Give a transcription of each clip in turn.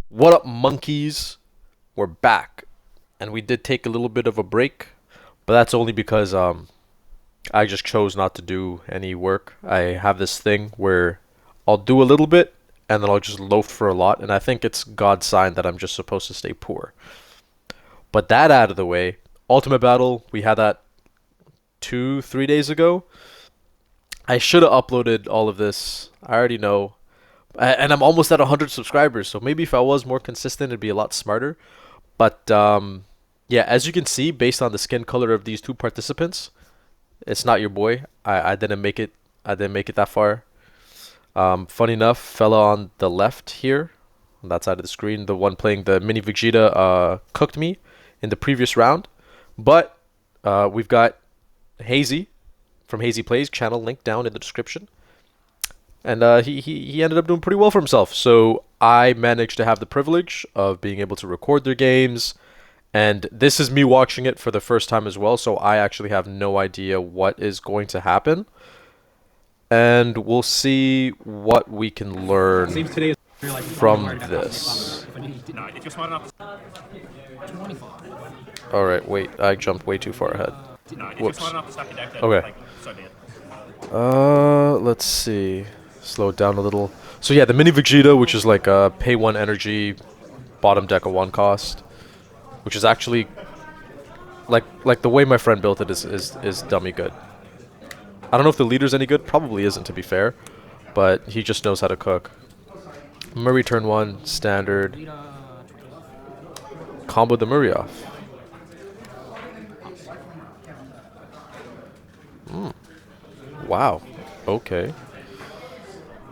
What up, monkeys? We're back, and we did take a little bit of a break, but that's only because I just chose not to do any work. I have this thing where I'll do a little bit and then I'll just loaf for a lot, and I think it's God's sign that I'm just supposed to stay poor. But that out of the way, Ultimate Battle, we had that 2, 3 days ago. I should have uploaded all of this. I already know. And I'm almost at 100 subscribers, so maybe if I was more consistent, it'd be a lot smarter. But yeah, as you can see, based on the skin color of these two participants, it's not your boy. I didn't make it. I didn't make it that far. Funny enough, fella on the left here, on that side of the screen, the one playing the mini Vegeta, cooked me in the previous round. But we've got HASEY from HASEY Plays, channel link down in the description. And he ended up doing pretty well for himself. So I managed to have the privilege of being able to record their games. And this is me watching it for the first time as well. So I actually have no idea what is going to happen. And we'll see what we can learn from this. Alright, wait. I jumped way too far ahead. Whoops. Okay. Let's see. Slow it down a little. So yeah, the mini Vegeta, which is like a pay 1 energy, bottom deck of 1 cost, which is actually like the way my friend built it is dummy good. I don't know if the leader's any good. Probably isn't, to be fair, but he just knows how to cook. Murray turn 1, standard. Combo the Murray off. Wow. Okay.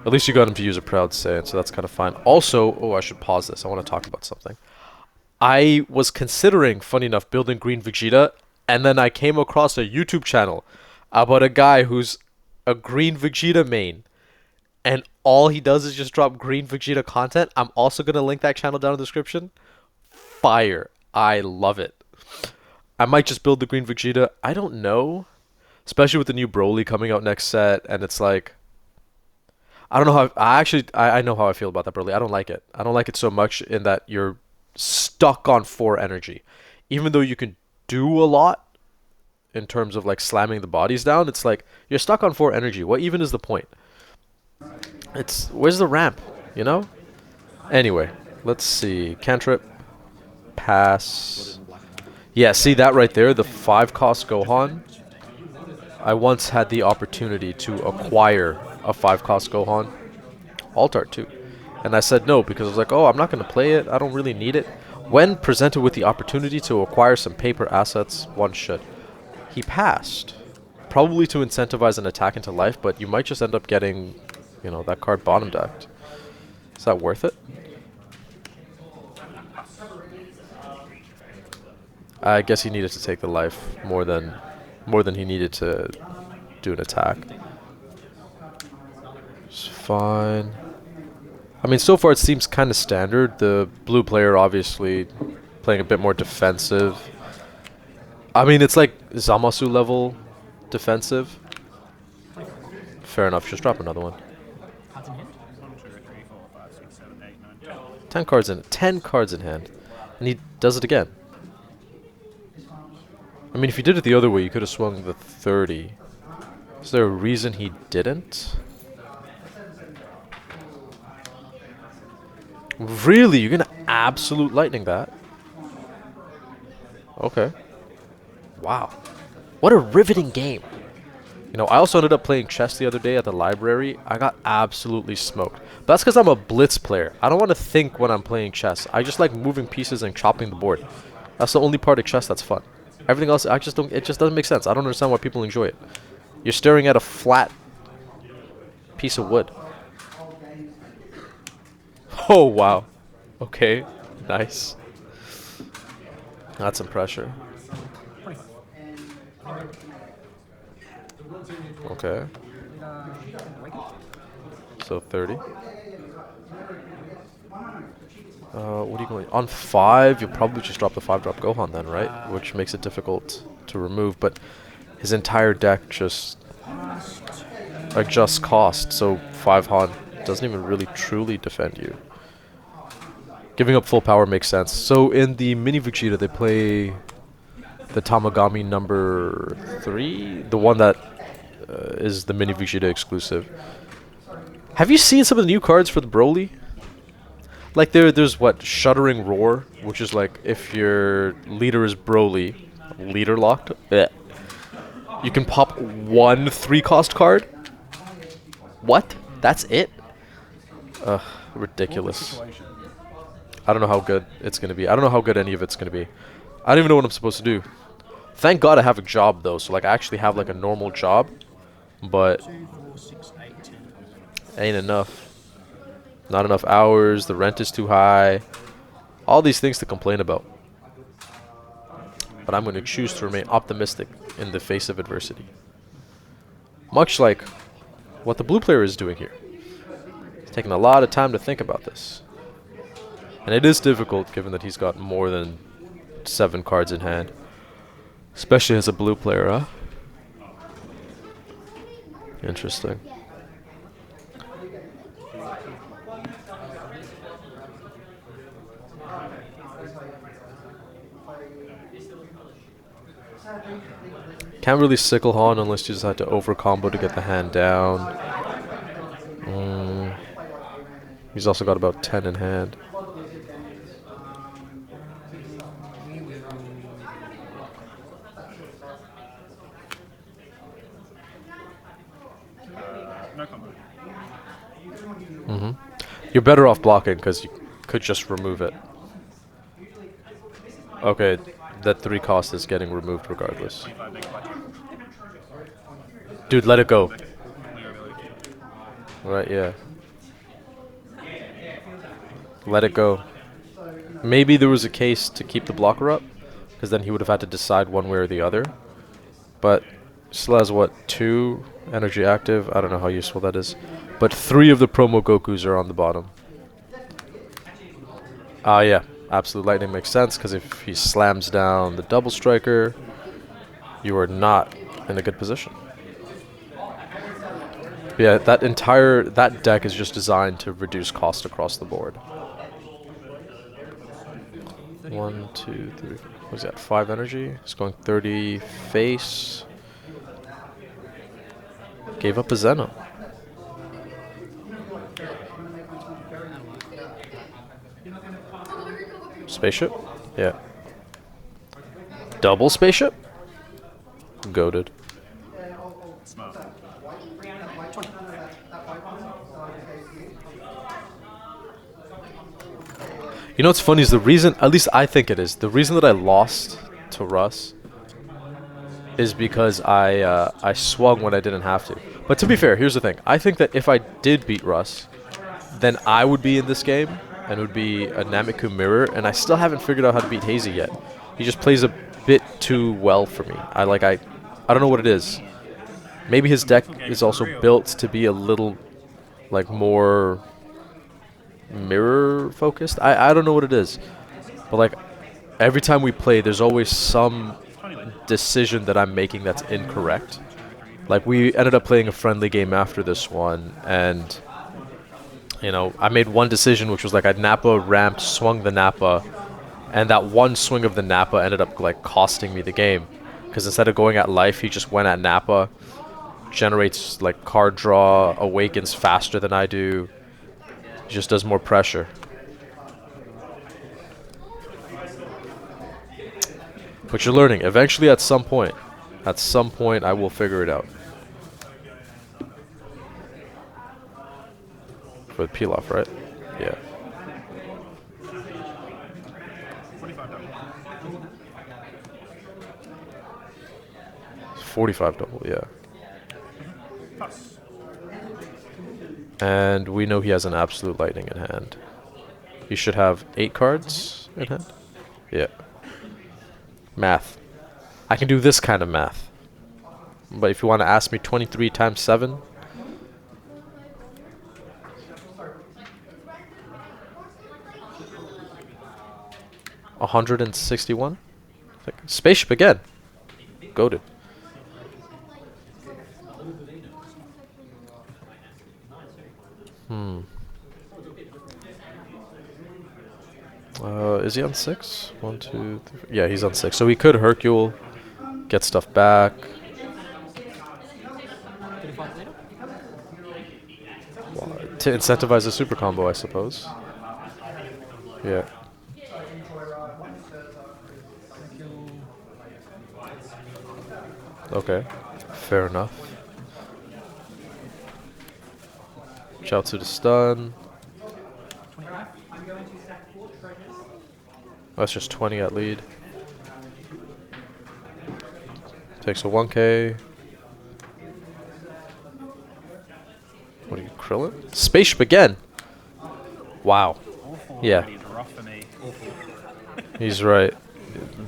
At least you got him to use a proud Saiyan, so that's kind of fine. Also, oh, I should pause this. I want to talk about something. I was considering, funny enough, building Green Vegeta, and then I came across a YouTube channel about a guy who's a Green Vegeta main, and all he does is just drop Green Vegeta content. I'm also going to link that channel down in the description. Fire. I love it. I might just build the Green Vegeta. I don't know. Especially with the new Broly coming out next set, and it's like, I don't know how. I know how I feel about that Broly. I don't like it. I don't like it so much in that you're stuck on 4 energy, even though you can do a lot in terms of like slamming the bodies down. It's like you're stuck on 4 energy. What even is the point? It's where's the ramp? You know. Anyway, let's see. Cantrip, pass. Yeah, see that right there, the 5 cost Gohan. I once had the opportunity to acquire a 5 cost Gohan, Altart too, and I said no because I was like, oh, I'm not going to play it, I don't really need it. When presented with the opportunity to acquire some paper assets, one should. He passed, probably to incentivize an attack into life, but you might just end up getting, you know, that card bottom decked. Is that worth it? I guess he needed to take the life more than he needed to do an attack. It's fine. I mean, so far it seems kind of standard. The blue player obviously playing a bit more defensive. I mean, it's like Zamasu level defensive. Fair enough. Just drop another one. 10 cards in hand, and he does it again. I mean, if you did it the other way, you could have swung the 30. Is there a reason he didn't? Really? You're gonna absolute lightning that? Okay. Wow. What a riveting game. You know, I also ended up playing chess the other day at the library. I got absolutely smoked. But that's because I'm a blitz player. I don't want to think when I'm playing chess. I just like moving pieces and chopping the board. That's the only part of chess that's fun. Everything else, I just don't. It just doesn't make sense. I don't understand why people enjoy it. You're staring at a flat piece of wood. Oh wow. Okay. Nice. That's some pressure. Okay. So 30. What are you going on 5? You'll probably just drop the 5-drop Gohan then, right? Which makes it difficult to remove, but his entire deck just adjusts cost, so 5 Han doesn't even really truly defend you. Giving up full power makes sense. So in the mini Vegeta, they play the Tamagami number 3, the one that is the mini Vegeta exclusive. Have you seen some of the new cards for the Broly? Like there's what, Shuddering Roar, which is like if your leader is Broly, leader locked. Yeah. You can pop 1 3-cost card. What? That's it? Ugh, ridiculous. I don't know how good it's gonna be. I don't know how good any of it's gonna be. I don't even know what I'm supposed to do. Thank God I have a job though, so like I actually have like a normal job, but ain't enough. Not enough hours, the rent is too high. All these things to complain about. But I'm going to choose to remain optimistic in the face of adversity. Much like what the blue player is doing here. He's taking a lot of time to think about this. And it is difficult given that he's got more than 7 cards in hand. Especially as a blue player, huh? Interesting. Can't really sickle Han unless you decide to over combo to get the hand down. He's also got about 10 in hand. You're better off blocking because you could just remove it. Okay, that 3 cost is getting removed regardless. Dude, let it go. Right, yeah. Let it go. Maybe there was a case to keep the blocker up, because then he would have had to decide one way or the other. But still has, what, 2 energy active? I don't know how useful that is. But 3 of the promo Gokus are on the bottom. Yeah. Absolute Lightning makes sense, because if he slams down the double striker, you are not in a good position. But yeah, that deck is just designed to reduce cost across the board. 1, 2, 3, 4. What's that? 5 energy. He's going 30 face. Gave up a Zeno. Spaceship? Yeah. Double spaceship? Goated. You know what's funny is the reason, at least I think it is, the reason that I lost to Russ is because I swung when I didn't have to. But to be fair, here's the thing. I think that if I did beat Russ, then I would be in this game and would be a Nameku mirror, and I still haven't figured out how to beat HASEY yet. He just plays a bit too well for me. I don't know what it is. Maybe his deck is also built to be a little like more mirror focused. I don't know what it is. But like every time we play, there's always some decision that I'm making that's incorrect. Like we ended up playing a friendly game after this one, and you know, I made one decision which was like I'd Nappa ramped, swung the Nappa, and that one swing of the Nappa ended up like costing me the game. Because instead of going at life, he just went at Nappa, generates like card draw, awakens faster than I do, just does more pressure. But you're learning. Eventually, at some point, I will figure it out. For the peel-off, right? Yeah. 45 double, yeah. And we know he has an absolute lightning in hand. He should have 8 cards in hand. Yeah. Math. I can do this kind of math. But if you want to ask me 23 times 7... $161? Like, spaceship again. Goated. Is he on 6? 1, 2, 3. Yeah, he's on 6. So he could Hercule, get stuff back. To incentivize a super combo, I suppose. Yeah. Okay. Fair enough. Chiaotzu to stun. That's just 20 at lead. Takes a 1k. What are you, Krillin? Spaceship again! Wow. Yeah. He's right.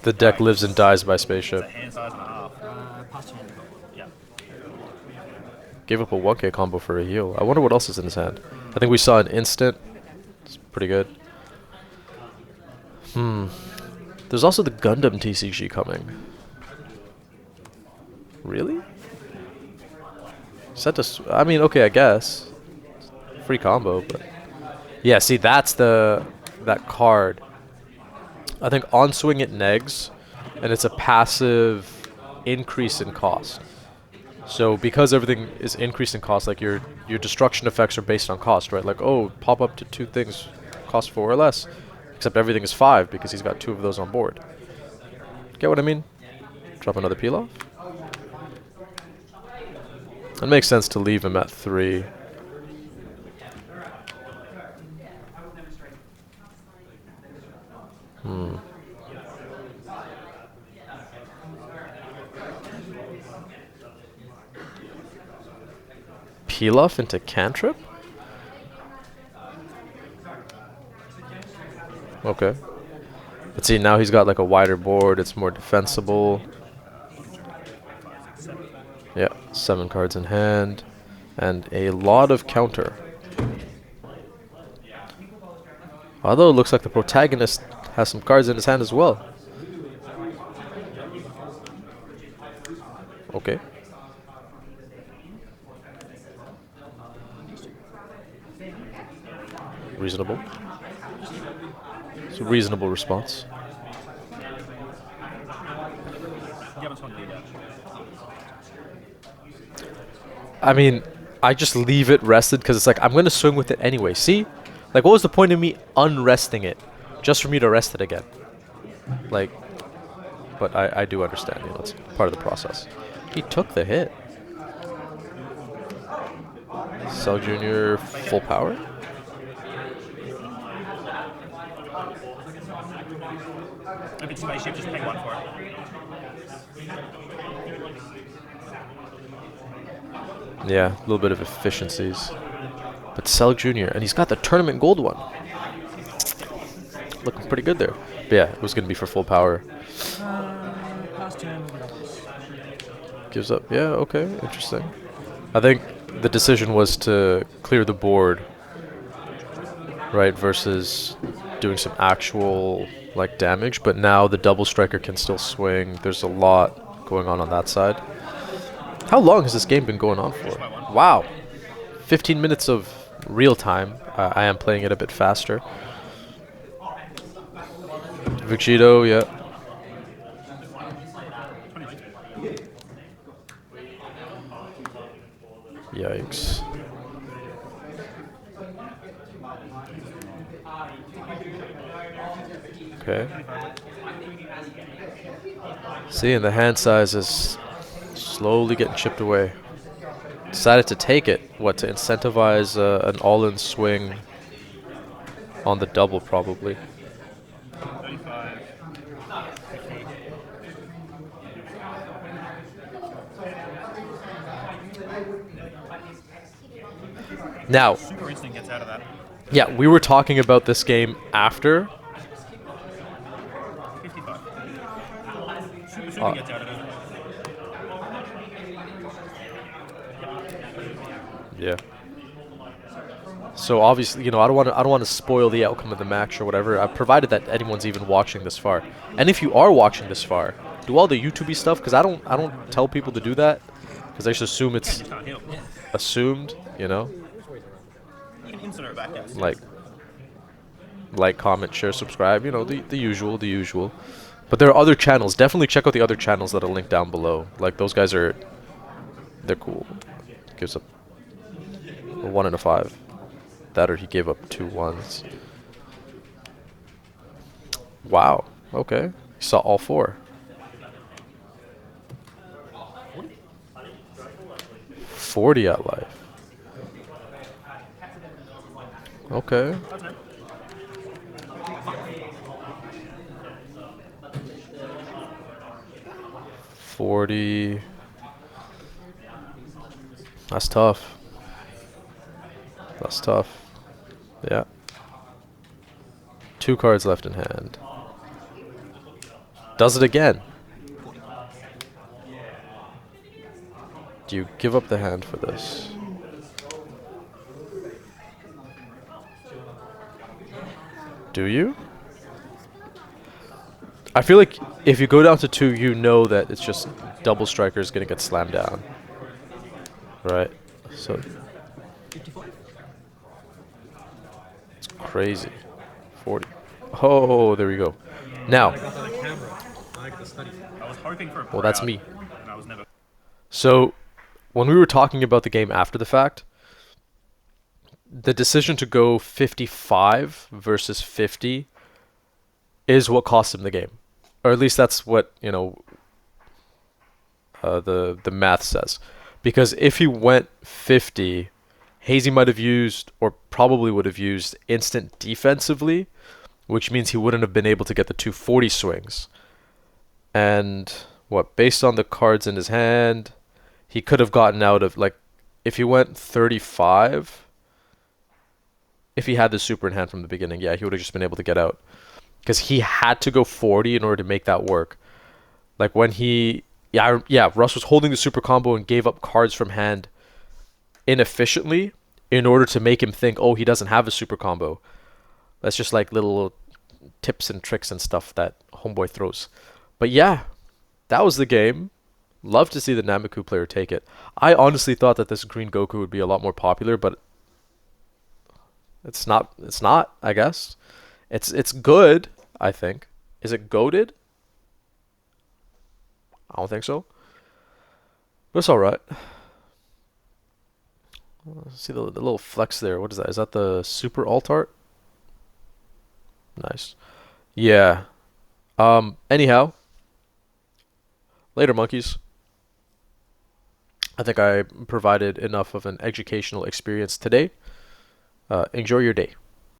The deck lives and dies by spaceship. Gave up a 1k combo for a heal. I wonder what else is in his hand. I think we saw an instant. It's pretty good. There's also the Gundam TCG coming. Really? Set to I mean, okay, I guess. Free combo, but yeah. See, that's that card. I think on swing it negs, and it's a passive increase in cost. So because everything is increased in cost, like your destruction effects are based on cost, right? Like, oh, pop up to 2 things cost 4 or less, except everything is 5 because he's got 2 of those on board. Get what I mean? Drop another peel off. It makes sense to leave him at 3. Peel off into cantrip? Okay. Let's see, now he's got like a wider board, it's more defensible. Yeah, 7 cards in hand. And a lot of counter. Although it looks like the protagonist has some cards in his hand as well. Okay. Reasonable. It's a reasonable response. I mean, I just leave it rested because it's like, I'm going to swing with it anyway. See? Like, what was the point of me unresting it? Just for me to rest it again. Like, but I do understand, you know, it's part of the process. He took the hit. Cell Jr. full power? If it's spaceship, just pay 1 for it. Yeah, a little bit of efficiencies. But Cell Jr., and he's got the tournament gold one. Looking pretty good there. But yeah, it was going to be for full power. Gives up. Yeah, okay, interesting. I think the decision was to clear the board, right, versus doing some actual like damage. But now the double striker can still swing. There's a lot going on that side. How long has this game been going on for? Wow. 15 minutes of real time. I am playing it a bit faster. Vegeta, yeah. Yikes. Okay. See, and the hand size is slowly getting chipped away. Decided to take it. What, to incentivize an all-in swing on the double, probably. 35. Now, Super Instinct gets out of that. yeah, we were talking about this game after. 55. Super gets out of it. Yeah. So obviously, you know, I don't want to spoil the outcome of the match or whatever. Provided that anyone's even watching this far. And if you are watching this far, do all the YouTubey stuff, because I don't tell people to do that, because I just assume it's assumed, you know. You can insert it back out. Like like, comment, share, subscribe. You know, the usual, the usual. But there are other channels. Definitely check out the other channels that are linked down below. Like, those guys are, they're cool. Gives up a 1 and a 5. That or he gave up 2 ones. Wow. Okay. He saw all 4. 40 at life. Okay. 40. That's tough. That's tough. Yeah. 2 cards left in hand. Does it again. Do you give up the hand for this? Do you? I feel like if you go down to 2, you know that it's just double striker is going to get slammed down. Right? So it's crazy. 40. Oh, there we go. Now, I got the camera. I got the study. I was hoping for a well, that's crowd, me. and I was never. So when we were talking about the game after the fact, the decision to go 55 versus 50 is what cost him the game. Or at least that's what, you know, the math says. Because if he went 50, HASEY might have used, or probably would have used, instant defensively, which means he wouldn't have been able to get the 240 swings. And what, based on the cards in his hand, he could have gotten out of, like, if he went 35, if he had the super in hand from the beginning, yeah, he would have just been able to get out. Because he had to go 40 in order to make that work. Like when he, yeah, Russ was holding the super combo and gave up cards from hand inefficiently in order to make him think, oh, he doesn't have a super combo. That's just like little tips and tricks and stuff that Homeboy throws. But yeah, that was the game. Love to see the Nameku player take it. I honestly thought that this green Goku would be a lot more popular, but it's not. It's not, I guess. It's good, I think. Is it goated? I don't think so. But it's alright. See the little flex there. What is that? Is that the super alt art? Nice. Yeah. Anyhow. Later, monkeys. I think I provided enough of an educational experience today. Enjoy your day.